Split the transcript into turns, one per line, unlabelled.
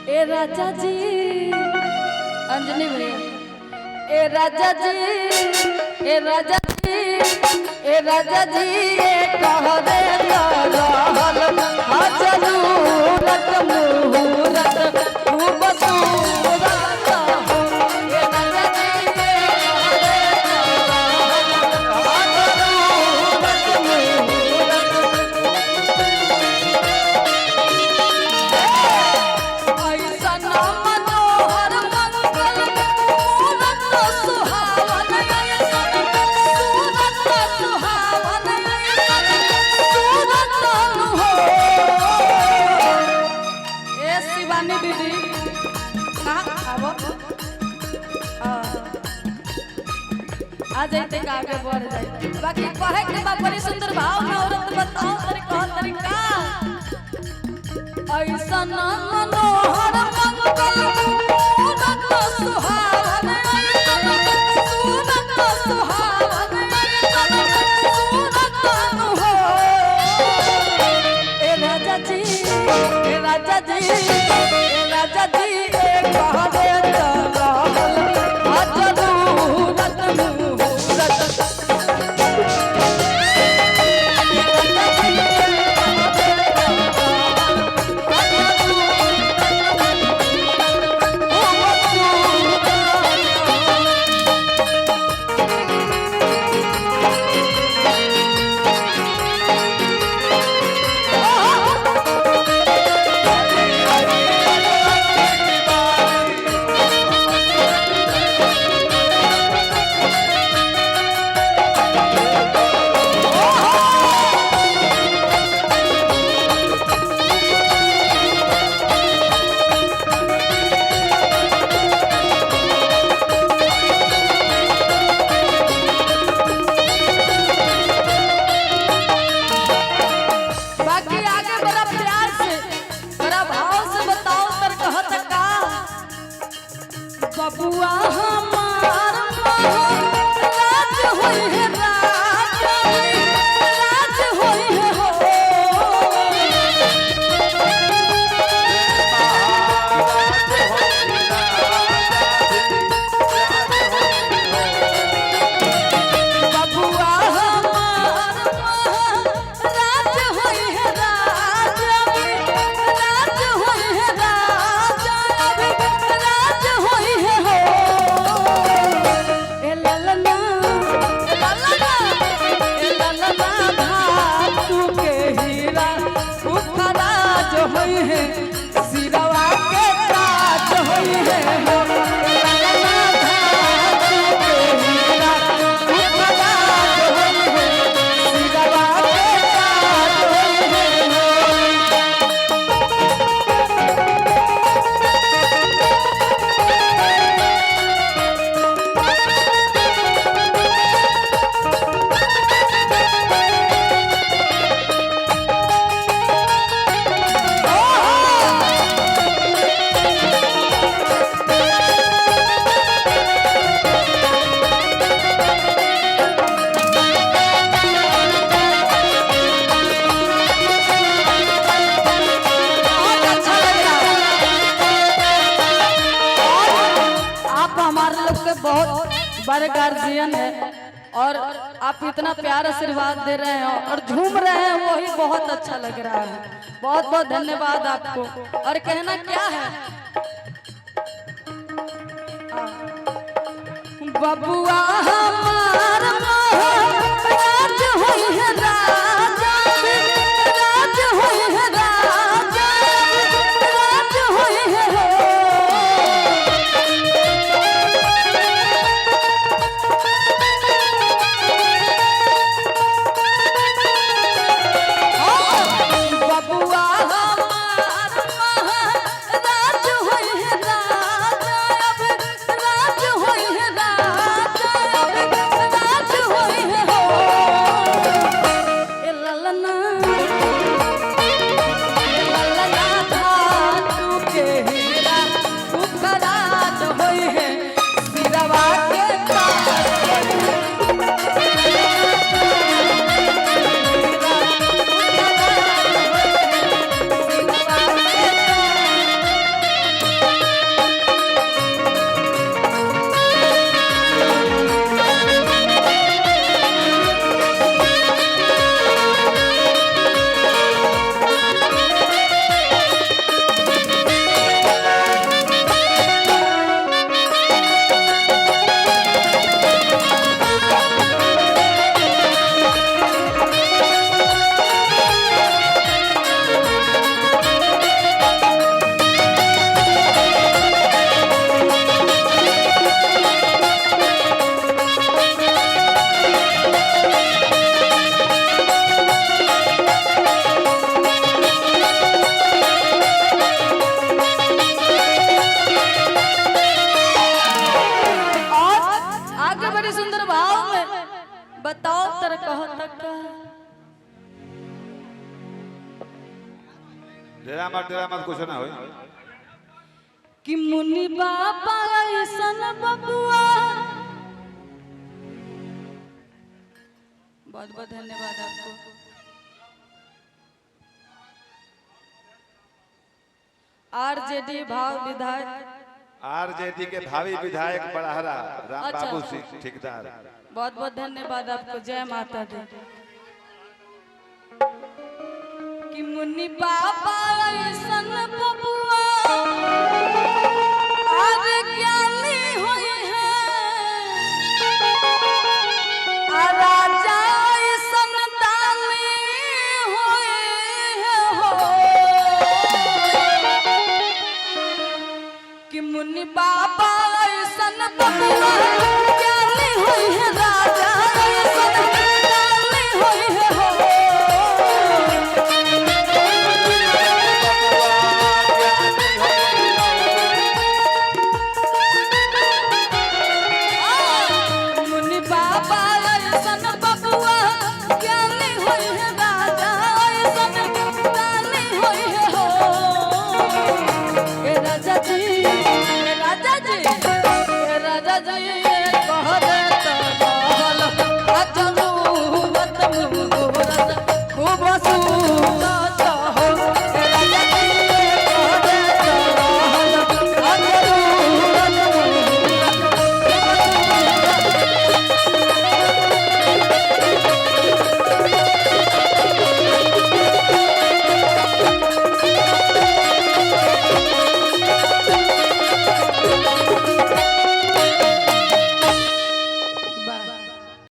ए राजा जी अंजनी भैया ए राजा जी ए राजा जी ए राजा जी ए कह दे रहल हा चलू रत मुहूर्त खूब सूरत ए राजा जी आ जाते आगे बढ़ जाए बाकी कहे के बा बड़ी सुंदर भाव में औरत बताओ तरीका ऐसा मनोहर मंगल सूरत सुहावन सूरत सुहावन सूरत हो ए राजा जी ए राजा जी ए राजा जी ए कह दे बबुआ हमार राज होई है राज होई है हो बबुआ हमार राज होई है राज होई है राज होई है हो ए ललना धातु के हीरा उखरा जो होई है सिरवा के ताज होई है हो ललना धातु के हीरा उखरा जो होई है सिरवा के ताज होई है बहुत बड़े गार्जियन है और आप इतना प्यार आशीर्वाद दे रहे हैं और झूम रहे हैं वही बहुत अच्छा लग रहा है। बहुत बहुत धन्यवाद आपको। और कहना क्या है बबुआ हमार राज होई है राज होई है राज होई है हो बताओ तर कहो तक
डेरा मत कुछ ना हो
कि मुनि बाबा ऐसन बबुआ। बहुत बहुत धन्यवाद आपको। आरजेडी भाव विधायक
आरजेडी के भावी विधायक बड़हरा राम
अच्छा।
बाबू सिंह ठेकेदार।
बहुत बहुत धन्यवाद आपको। जय माता दी। कि मुनि बाबा ऐसन बबुआ आज ज्ञानी होई है आ राजा ऐसन दानी होई है हो। कि मुनि बाबा ऐसन बबुआ